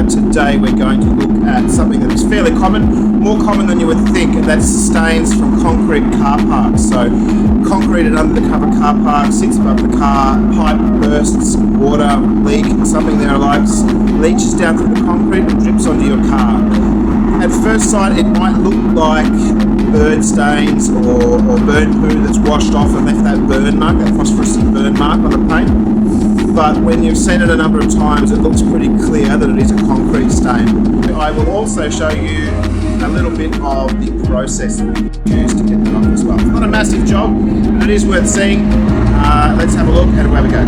Today we're going to look at something that is fairly common, more common than you would think, and that's stains from concrete car parks. So concrete and undercover car park sits above the car, pipe bursts, water leak, something there leaches down through the concrete and drips onto your car. At first sight it might look like bird stains or burn poo that's washed off and left that burn mark, that phosphorescent burn mark on the paint. But when you've seen it a number of times, it looks pretty clear that it is a concrete stain. I will also show you a little bit of the process that we use to get that off as well. It's not a massive job, but it is worth seeing. Let's have a look at where we go.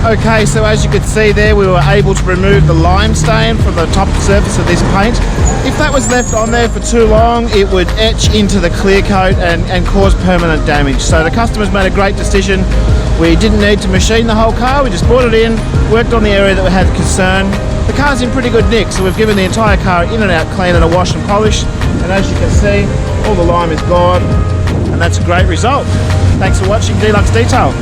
Okay, so as you could see there, we were able to remove the lime stain from the top surface of this paint. If that was left on there for too long, it would etch into the clear coat and cause permanent damage. So the customers made a great decision. We didn't need to machine the whole car, we just brought it in, worked on the area that we had concern. The car's in pretty good nick, so we've given the entire car in and out clean and a wash and polish. And as you can see, all the lime is gone, and that's a great result. Thanks for watching Deluxe Detail.